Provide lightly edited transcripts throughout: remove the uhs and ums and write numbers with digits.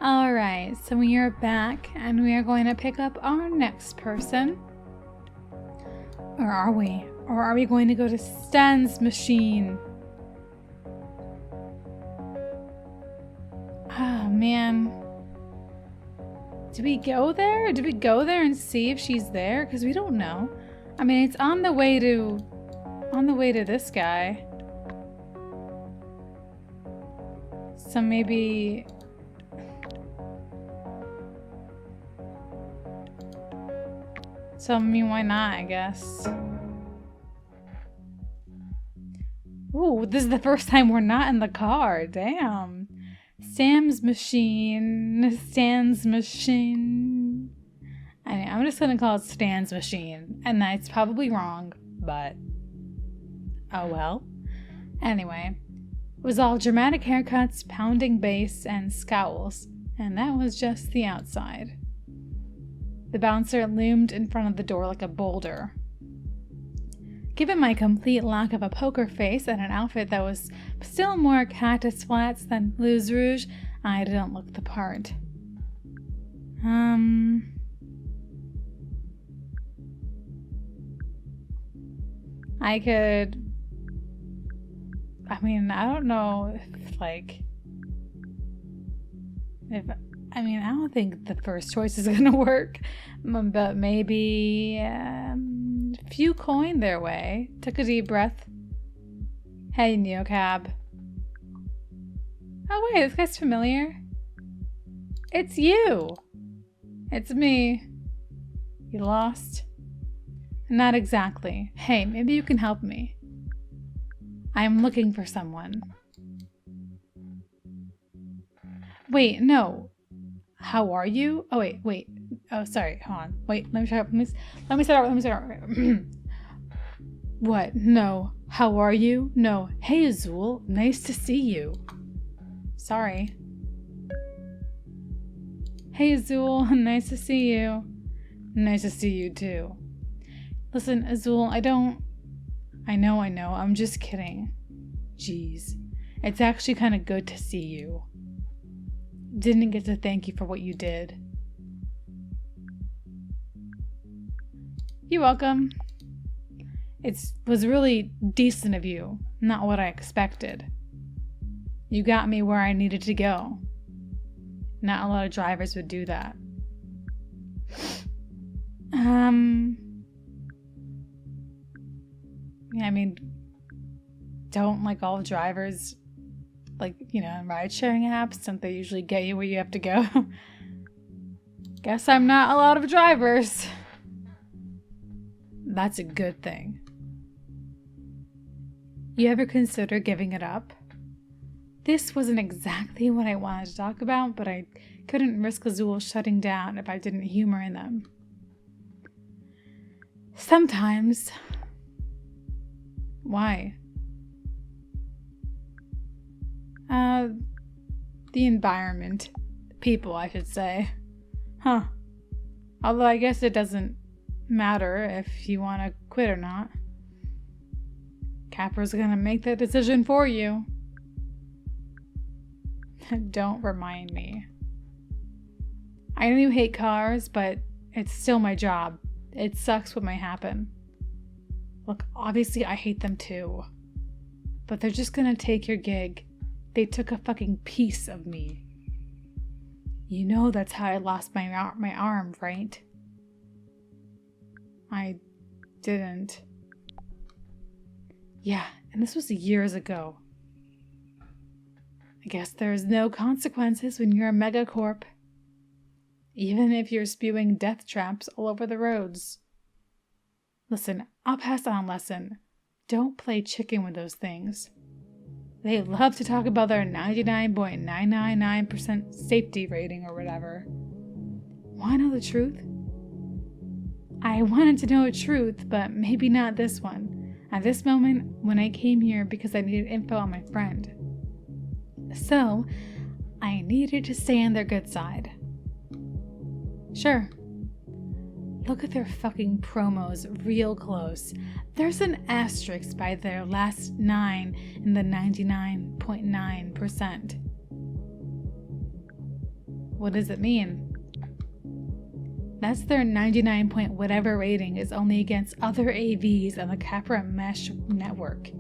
Alright, so we are back and we are going to pick up our next person. Or are we? Or are we going to go to Stan's machine? Oh man. Did we go there? Did we go there and see if she's there? Because we don't know. I mean, it's on the way to this guy. So maybe... So, I mean, why not, I guess? Ooh, this is the first time we're not in the car. Damn. Stan's machine. I mean, I'm just gonna call it Stan's machine. And that's probably wrong, but... oh well. Anyway. It was all dramatic haircuts, pounding bass, and scowls. And that was just the outside. The bouncer loomed in front of the door like a boulder. Given my complete lack of a poker face and an outfit that was still more cactus flats than Blues Rouge, I didn't look the part. I don't know I don't think the first choice is gonna work, but maybe few coin their way. Took a deep breath. Hey, Neocab. Oh wait, this guy's familiar. It's you. It's me. You lost? Not exactly. Hey, maybe you can help me. I'm looking for someone. Wait, no. How are you? Oh, wait. Oh, sorry. Hold on. Wait, let me start. Let me start. What? No. How are you? No. Hey, Azul. Nice to see you. Sorry. Hey, Azul. Nice to see you. Nice to see you, too. Listen, Azul, I know. I'm just kidding. Jeez. It's actually kind of good to see you. Didn't get to thank you for what you did. You're welcome. It was really decent of you. Not what I expected. You got me where I needed to go. Not a lot of drivers would do that. Yeah, I mean, don't like all drivers, in ride-sharing apps, don't they usually get you where you have to go? Guess I'm not a lot of drivers. That's a good thing. You ever consider giving it up? This wasn't exactly what I wanted to talk about, but I couldn't risk Azul shutting down if I didn't humor in them. Sometimes. Why? The environment. People, I should say. Huh. Although I guess it doesn't matter if you want to quit or not. Capra's gonna make that decision for you. Don't remind me. I know you hate cars, but it's still my job. It sucks what might happen. Look, obviously I hate them too. But they're just gonna take your gig. They took a fucking piece of me. You know that's how I lost my arm, right? I didn't. Yeah, and this was years ago. I guess there's no consequences when you're a megacorp. Even if you're spewing death traps all over the roads. Listen, I'll pass on a lesson. Don't play chicken with those things. They love to talk about their 99.999% safety rating or whatever. Want to know the truth? I wanted to know the truth, but maybe not this one. At this moment, when I came here because I needed info on my friend. So, I needed to stay on their good side. Sure. Look at their fucking promos real close. There's an asterisk by their last 9 in the 99.9%. What does it mean? That's their 99 point whatever rating is only against other AVs on the Capra mesh network.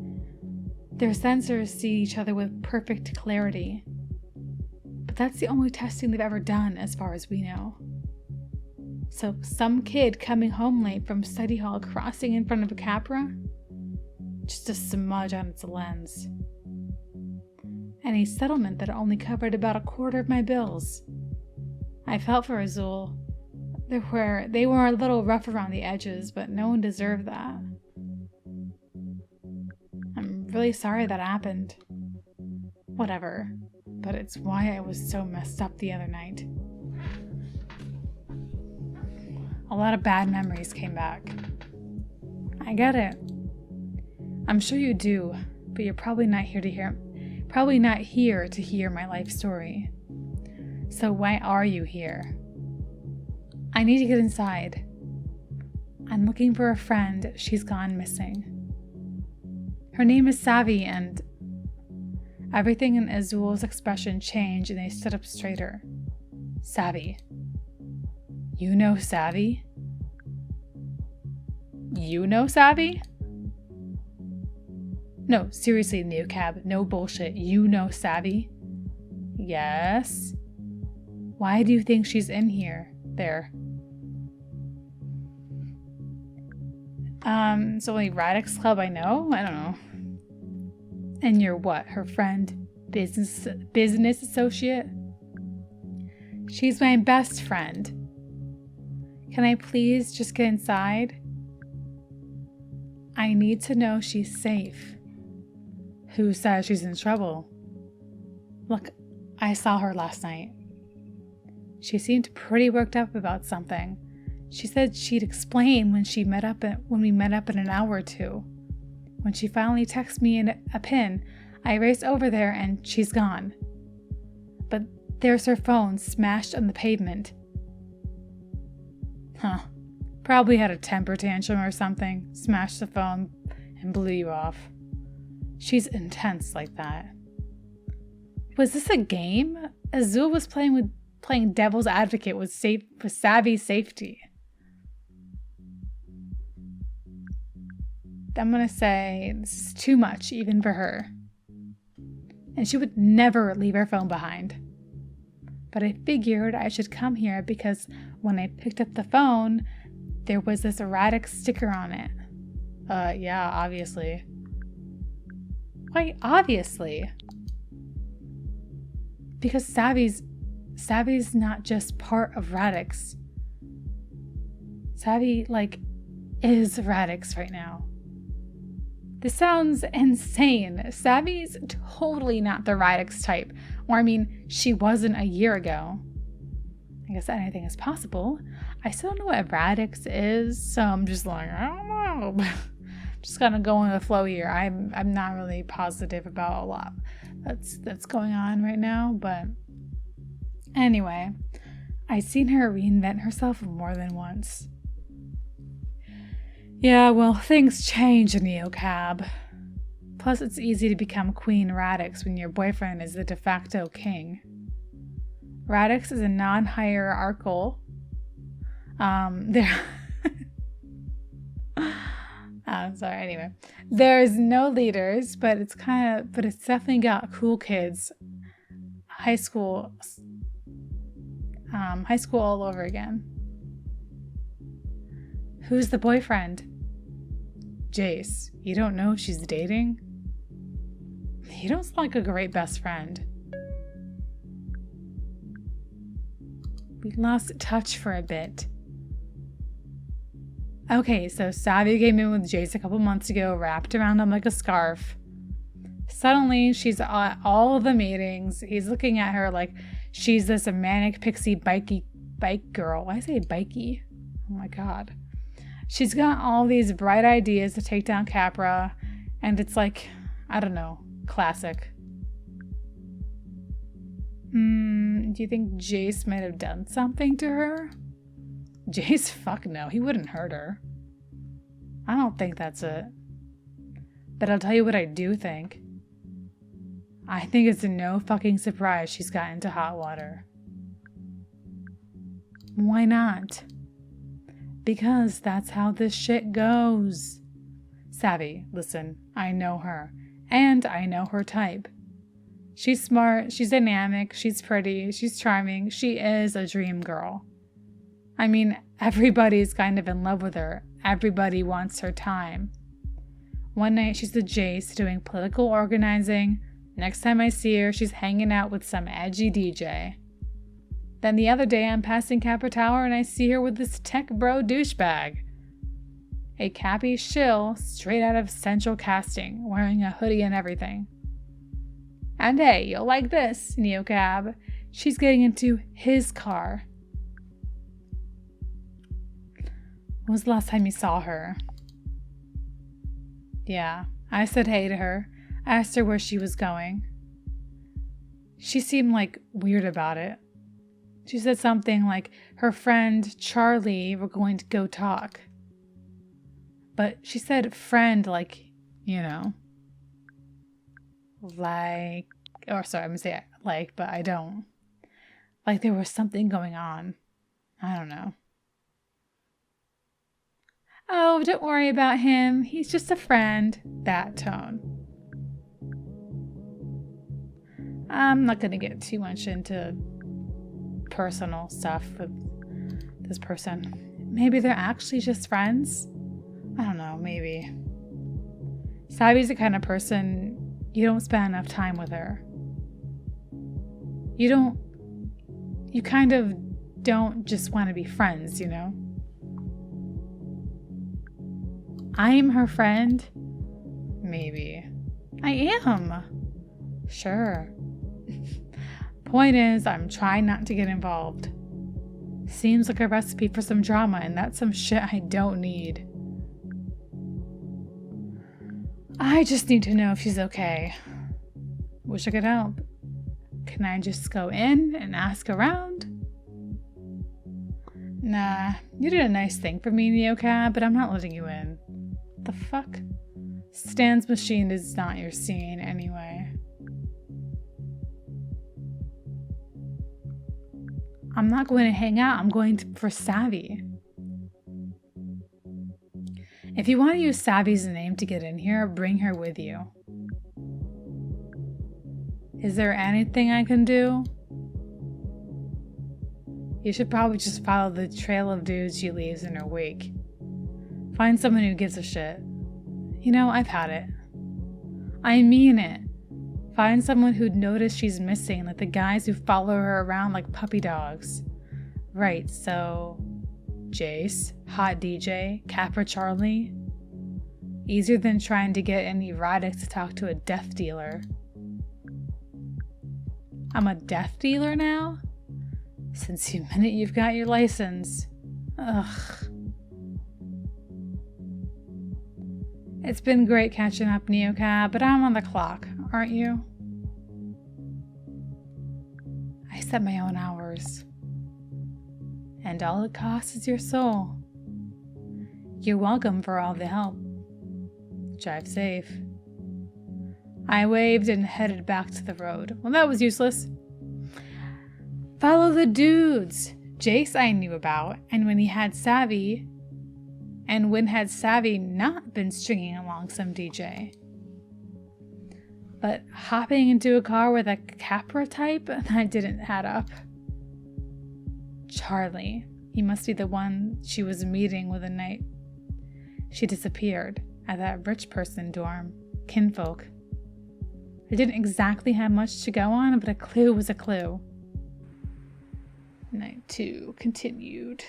Their sensors see each other with perfect clarity. But that's the only testing they've ever done as far as we know. So some kid coming home late from study hall crossing in front of a Capra? Just a smudge on its lens. And a settlement that only covered about a quarter of my bills. I felt for Azul. They were a little rough around the edges, but no one deserved that. I'm really sorry that happened. Whatever, but it's why I was so messed up the other night. A lot of bad memories came back. I get it. I'm sure you do, but you're probably not here to hear my life story. So why are you here? I need to get inside. I'm looking for a friend. She's gone missing. Her name is Savvy, and everything in Azul's expression changed and they stood up straighter. Savvy. You know Savvy? You know Savvy? No, seriously, Neocab, no bullshit. You know Savvy? Yes. Why do you think she's in here? There. It's only Radix Club I know? I don't know. And you're what? Her friend? Business associate? She's my best friend. Can I please just get inside? I need to know she's safe. Who says she's in trouble? Look, I saw her last night. She seemed pretty worked up about something. She said she'd explain when we met up in an hour or two. When she finally texted me a pin, I raced over there and she's gone. But there's her phone smashed on the pavement. Huh. Probably had a temper tantrum or something, smashed the phone, and blew you off. She's intense like that. Was this a game? Azul was playing devil's advocate with Savvy's safety. I'm gonna say this is too much, even for her. And she would never leave her phone behind. But I figured I should come here because when I picked up the phone, there was this erratic sticker on it. Yeah, obviously. Why, obviously? Because Savvy's not just part of Radix. Savvy, is Radix right now. This sounds insane. Savvy's totally not the Radix type. Or, she wasn't a year ago. I guess anything is possible. I still don't know what Radix is, so I'm just I don't know. Just kind of going with the flow here. I'm not really positive about a lot that's going on right now, but anyway, I've seen her reinvent herself more than once. Yeah, well, things change in Neocab. Plus, it's easy to become Queen Radix when your boyfriend is the de facto king. Radix is a non-hierarchical. Sorry. Anyway, there's no leaders, but it's definitely got cool kids. High school all over again. Who's the boyfriend? Jace. You don't know if she's dating? He don't sound like a great best friend. We lost touch for a bit. Okay, so Savvy came in with Jace a couple months ago, wrapped around him like a scarf. Suddenly, she's at all the meetings. He's looking at her like she's this manic pixie bike girl. Why say bikey? Oh my god. She's got all these bright ideas to take down Capra, and it's I don't know, classic. Do you think Jace might have done something to her? Jace? Fuck no, he wouldn't hurt her. I don't think that's it. But I'll tell you what I do think. I think it's no fucking surprise she's got into hot water. Why not? Because that's how this shit goes. Savvy, listen, I know her. And I know her type. She's smart, she's dynamic, she's pretty, she's charming, she is a dream girl. I mean, everybody's kind of in love with her. Everybody wants her time. One night she's the Jace doing political organizing. Next time I see her, she's hanging out with some edgy DJ. Then the other day I'm passing Capra Tower and I see her with this tech bro douchebag. A cappy shill straight out of Central Casting, wearing a hoodie and everything. And hey, you'll like this, Neocab. She's getting into his car. When was the last time you saw her? Yeah, I said hey to her. I asked her where she was going. She seemed like weird about it. She said something like her friend Charlie were going to go talk. But she said friend like, you know. Like, or sorry, I'm going to say like, but I don't. Like there was something going on. I don't know. Oh, don't worry about him. He's just a friend. That tone. I'm not going to get too much into personal stuff with this person. Maybe they're actually just friends. I don't know, maybe. Savvy's the kind of person you don't spend enough time with her. You kind of don't just want to be friends, you know? I'm her friend? Maybe. I am. Sure. Point is, I'm trying not to get involved. Seems like a recipe for some drama, and that's some shit I don't need. I just need to know if she's okay. Wish I could help. Can I just go in and ask around? Nah, you did a nice thing for me, Neocab, but I'm not letting you in. The fuck? Stan's machine is not your scene anyway. I'm not going to hang out, I'm going for Savvy. If you want to use Savvy's name to get in here, bring her with you. Is there anything I can do? You should probably just follow the trail of dudes she leaves in her wake. Find someone who gives a shit. You know, I've had it. I mean it. Find someone who'd notice she's missing, like the guys who follow her around like puppy dogs. Right, so Jace, Hot DJ, Capra Charlie. Easier than trying to get any erotics to talk to a death dealer. I'm a death dealer now? Since the minute you've got your license. Ugh. It's been great catching up, Neocab, but I'm on the clock, aren't you? I set my own hours. And all it costs is your soul. You're welcome for all the help. Drive safe. I waved and headed back to the road. Well, that was useless. Follow the dudes. Jace I knew about, and when had Savvy not been stringing along some DJ? But hopping into a car with a Capra type, that didn't add up. Charlie. He must be the one she was meeting with the night she disappeared at that rich person dorm. Kinfolk. I didn't exactly have much to go on, but a clue was a clue. Night 2 continued.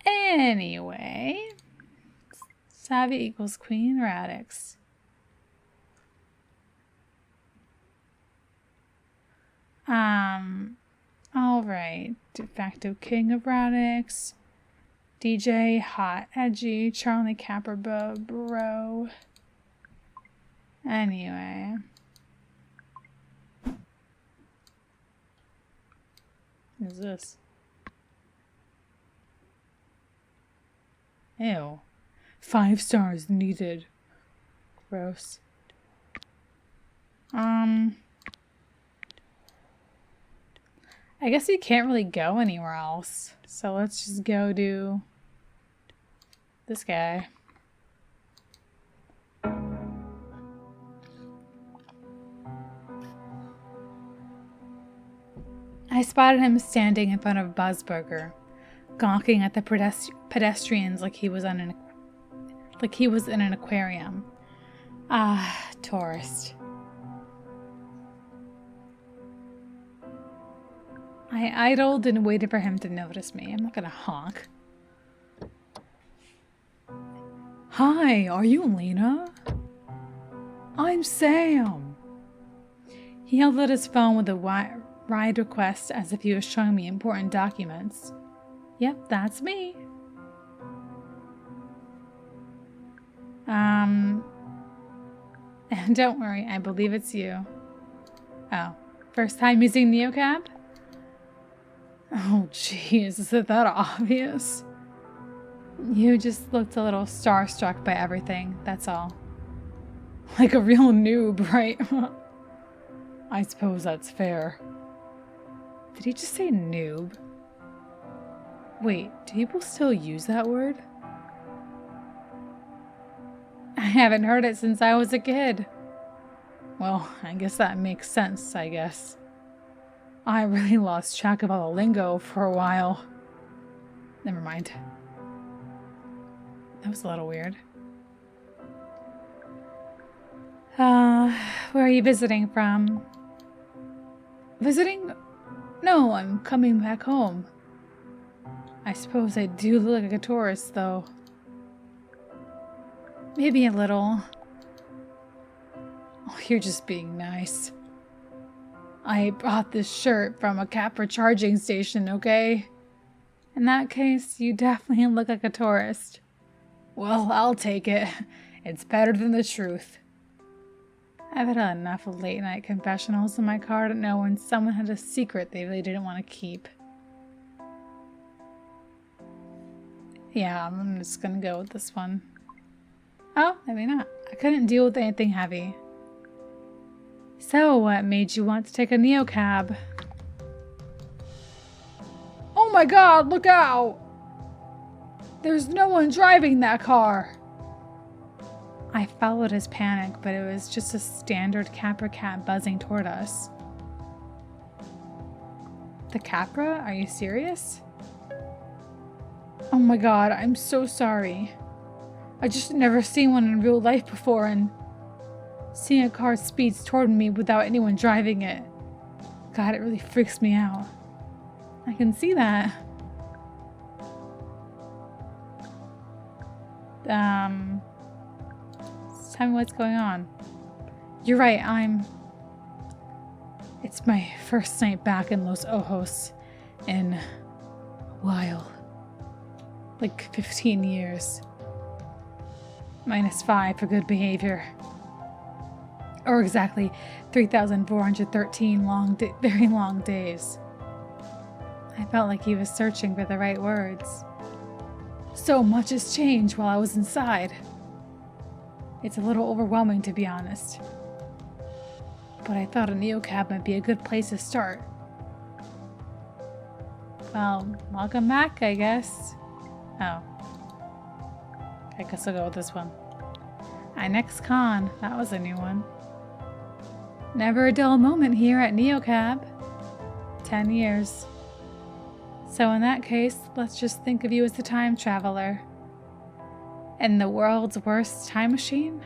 Anyway, Savvy equals Queen Radix. Alright. De facto King of Radix. DJ, hot, edgy, Charlie Capra bro. Anyway. What is this? Ew. 5 stars needed. Gross. I guess you can't really go anywhere else. So let's just go do this guy. I spotted him standing in front of Buzzburger, gawking at the pedestrians like he was in an aquarium. Ah, tourist. I idled and waited for him to notice me. I'm not gonna honk. Hi, are you Lena? I'm Sam. He held out his phone with a ride request as if he was showing me important documents. Yep, that's me. Don't worry, I believe it's you. Oh, first time using NeoCab? Oh, jeez, is it that obvious? You just looked a little starstruck by everything, that's all. Like a real noob, right? I suppose that's fair. Did he just say noob? Wait, do people still use that word? I haven't heard it since I was a kid. Well, I guess that makes sense, I guess. I really lost track of all the lingo for a while. Never mind. That was a little weird. Where are you visiting from? Visiting? No, I'm coming back home. I suppose I do look like a tourist, though. Maybe a little. Oh, you're just being nice. I bought this shirt from a Capra charging station, okay? In that case, you definitely look like a tourist. Well, I'll take it. It's better than the truth. I've had enough of late-night confessionals in my car to know when someone had a secret they really didn't want to keep. Yeah, I'm just gonna go with this one. Oh, maybe not. I couldn't deal with anything heavy. So, what made you want to take a NeoCab? Oh my god, look out! There's no one driving that car! I followed his panic, but it was just a standard Capra cat buzzing toward us. The Capra? Are you serious? Oh my god, I'm so sorry. I just never seen one in real life before, and seeing a car speeds toward me without anyone driving it. God, it really freaks me out. I can see that. Tell me what's going on. You're right, it's my first night back in Los Ojos in a while. Like 15 years. -5 for good behavior. Or exactly 3,413 very long days. I felt like he was searching for the right words. So much has changed while I was inside. It's a little overwhelming, to be honest. But I thought a NeoCab might be a good place to start. Well, welcome back, I guess. Oh. I guess I'll go with this one. Next con. That was a new one. Never a dull moment here at NeoCab. 10 years. So in that case, let's just think of you as the time traveler. In the world's worst time machine?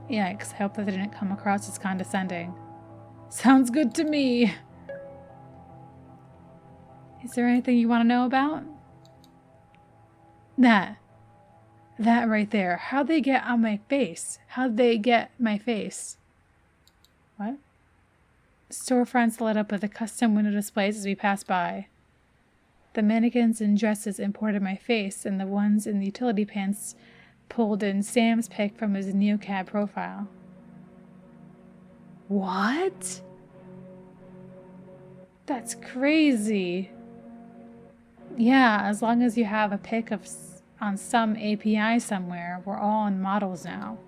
Yikes, I hope that didn't come across as condescending. Sounds good to me. Is there anything you want to know about? That right there. How'd they get on my face? How'd they get my face? What? Storefronts lit up with the custom window displays as we passed by. The mannequins in dresses imported my face, and the ones in the utility pants pulled in Sam's pic from his NeoCab profile. What? That's crazy. Yeah, as long as you have a pic on some API somewhere, we're all on models now.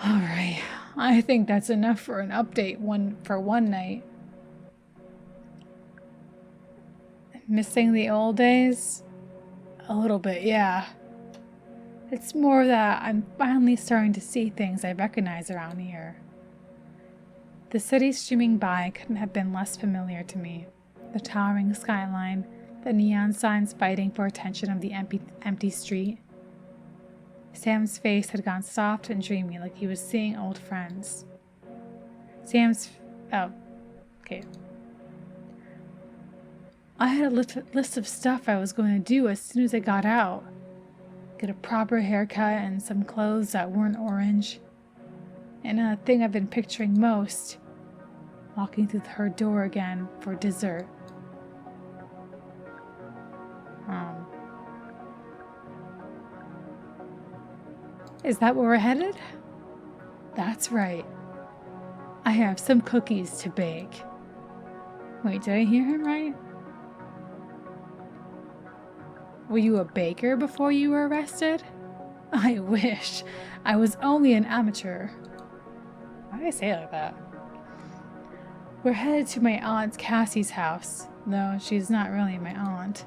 Alright, I think that's enough for an update for one night. Missing the old days? A little bit, yeah. It's more that I'm finally starting to see things I recognize around here. The city streaming by couldn't have been less familiar to me. The towering skyline, the neon signs fighting for attention of the empty street. Sam's face had gone soft and dreamy, like he was seeing old friends. Oh, okay. I had a list of stuff I was going to do as soon as I got out. Get a proper haircut and some clothes that weren't orange. And a thing I've been picturing most, walking through her door again for dessert. Is that where we're headed? That's right. I have some cookies to bake. Wait, did I hear him right? Were you a baker before you were arrested? I wish. I was only an amateur. Why did I say it like that? We're headed to my Aunt Cassie's house, though she's not really my aunt.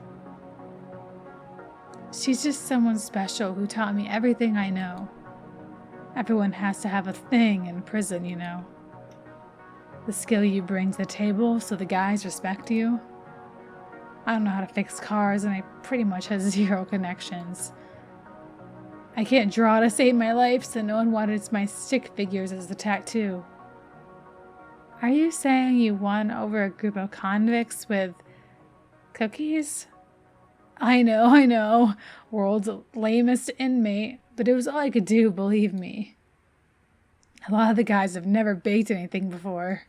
She's just someone special who taught me everything I know. Everyone has to have a thing in prison, you know. The skill you bring to the table so the guys respect you. I don't know how to fix cars and I pretty much have zero connections. I can't draw to save my life, so no one wanted my stick figures as a tattoo. Are you saying you won over a group of convicts with cookies? I know. World's lamest inmate, but it was all I could do, believe me. A lot of the guys have never baked anything before.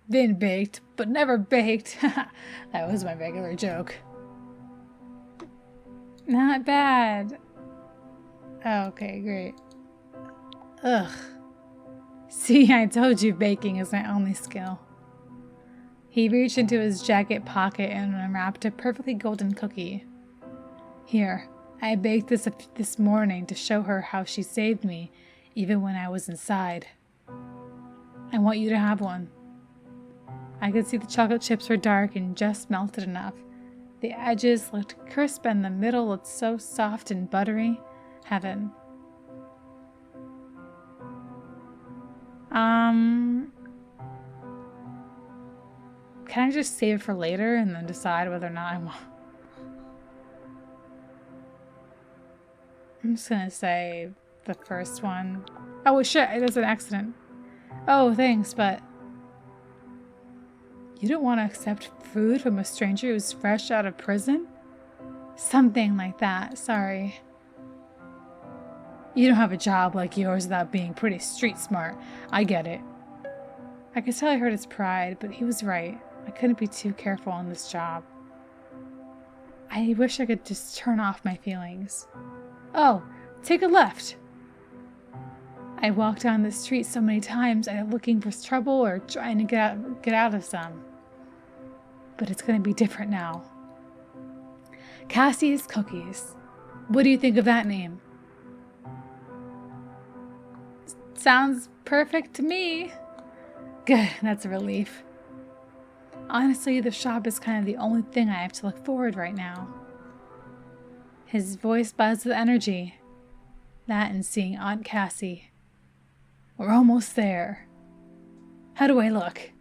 Been baked, but never baked. That was my regular joke. Not bad. Oh, okay, great. Ugh. See, I told you baking is my only skill. He reached into his jacket pocket and unwrapped a perfectly golden cookie. Here, I baked this morning to show her how she saved me, even when I was inside. I want you to have one. I could see the chocolate chips were dark and just melted enough. The edges looked crisp and the middle looked so soft and buttery. Heaven. Can I just save it for later and then decide whether or not I want? I'm just gonna say the first one. Oh shit, it was an accident. Oh, thanks, but you don't want to accept food from a stranger who's fresh out of prison? Something like that, sorry. You don't have a job like yours without being pretty street smart. I get it. I could tell I hurt his pride, but he was right. I couldn't be too careful on this job. I wish I could just turn off my feelings. Oh, take a left. I walked down the street so many times, either looking for trouble or trying to get out of some. But it's going to be different now. Cassie's Cookies. What do you think of that name? Sounds perfect to me. Good, that's a relief. Honestly, the shop is kind of the only thing I have to look forward right now. His voice buzzed with energy. That and seeing Aunt Cassie. We're almost there. How do I look?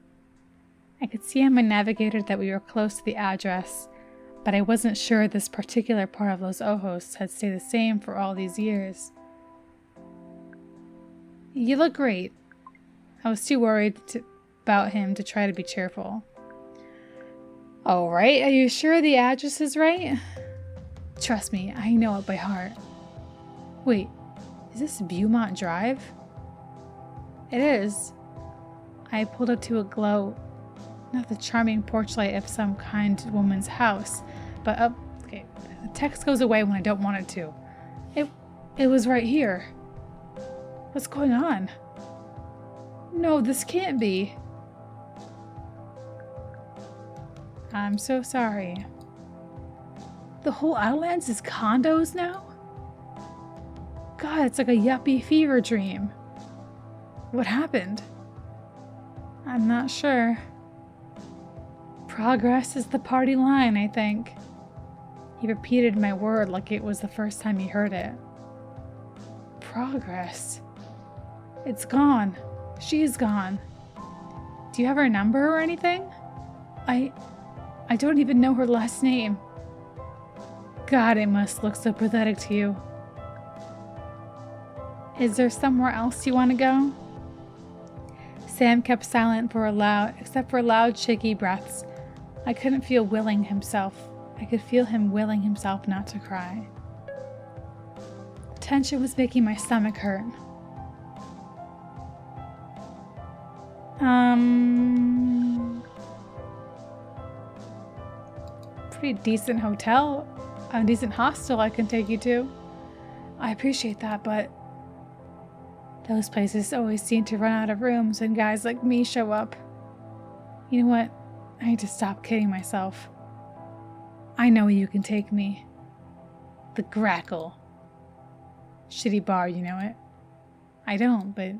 I could see on my navigator that we were close to the address, but I wasn't sure this particular part of Los Ojos had stayed the same for all these years. You look great. I was too worried about him to try to be cheerful. All right, are you sure the address is right? Trust me, I know it by heart. Wait, is this Beaumont Drive? It is. I pulled up to a glow, not the charming porch light of some kind woman's house, but okay, the text goes away when I don't want it to. It was right here. What's going on? No, this can't be. I'm so sorry. The whole Outlands is condos now? God, it's like a yuppie fever dream. What happened? I'm not sure. Progress is the party line, I think. He repeated my word like it was the first time he heard it. Progress. It's gone. She's gone. Do you have her number or anything? I don't even know her last name. God, it must look so pathetic to you. Is there somewhere else you want to go? Sam kept silent except for loud, shaky breaths. I couldn't feel I could feel him willing himself not to cry. Tension was making my stomach hurt. Pretty decent hotel, a decent hostel I can take you to. I appreciate that, but those places always seem to run out of rooms when guys like me show up. You know what? I need to stop kidding myself. I know you can take me. The Grackle. Shitty bar, you know it. I don't, but...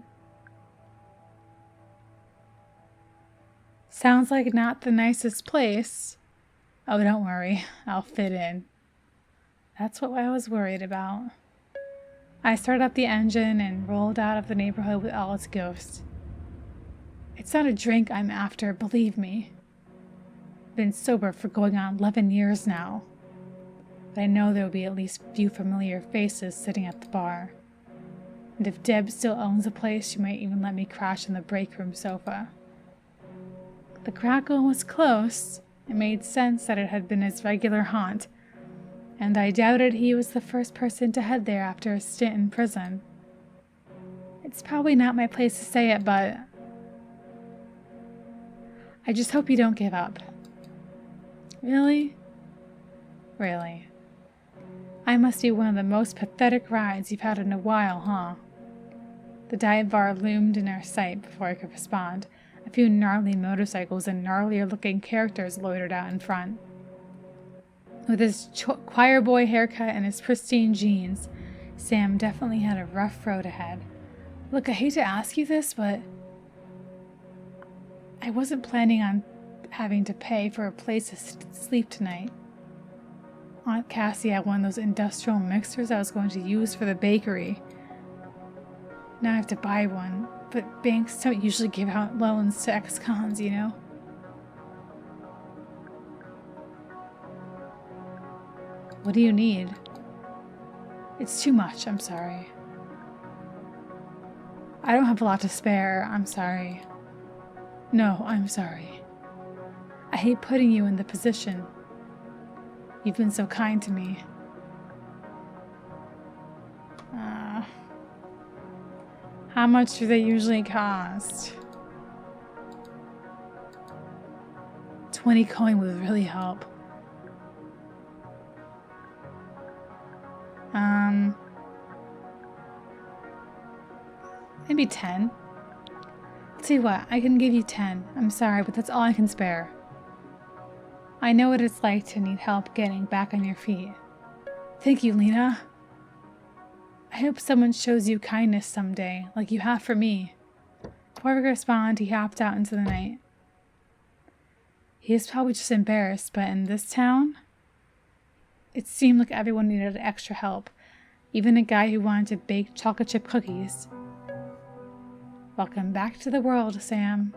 Sounds like not the nicest place. Oh, don't worry. I'll fit in. That's what I was worried about. I started up the engine and rolled out of the neighborhood with all its ghosts. It's not a drink I'm after, believe me. Been sober for going on 11 years now. But I know there will be at least a few familiar faces sitting at the bar. And if Deb still owns the place, she might even let me crash on the break room sofa. The Grackle was close. It made sense that it had been his regular haunt, and I doubted he was the first person to head there after a stint in prison. It's probably not my place to say it, but I just hope you don't give up. Really? Really? I must be one of the most pathetic rides you've had in a while, huh? The dive bar loomed in our sight before I could respond. A few gnarly motorcycles and gnarlier-looking characters loitered out in front. With his choir boy haircut and his pristine jeans, Sam definitely had a rough road ahead. Look, I hate to ask you this, but I wasn't planning on having to pay for a place to sleep tonight. Aunt Cassie had one of those industrial mixers I was going to use for the bakery. Now I have to buy one, but banks don't usually give out loans to ex-cons, you know? What do you need? It's too much, I'm sorry. I don't have a lot to spare, I'm sorry. No, I'm sorry. I hate putting you in the position. You've been so kind to me. How much do they usually cost? 20 coin would really help. Maybe 10. I'll tell you what, I can give you 10. I'm sorry, but that's all I can spare. I know what it's like to need help getting back on your feet. Thank you, Lena. I hope someone shows you kindness someday, like you have for me. Before I could respond, he hopped out into the night. He is probably just embarrassed, but in this town, it seemed like everyone needed extra help, even a guy who wanted to bake chocolate chip cookies. Welcome back to the world, Sam.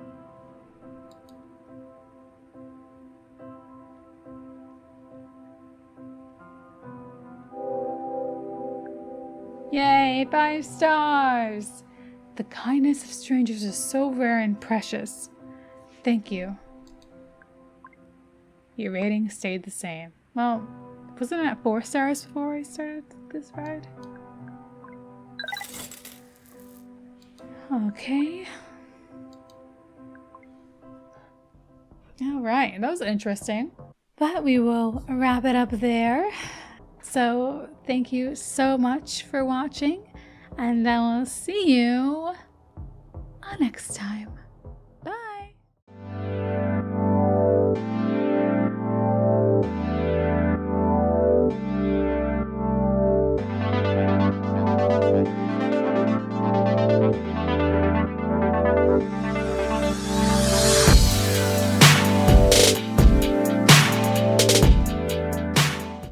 Yay, 5 stars! The kindness of strangers is so rare and precious. Thank you. Your rating stayed the same. Well, wasn't it at 4 stars before I started this ride? Okay. Alright, that was interesting. But we will wrap it up there. So, thank you so much for watching, and I will see you next time.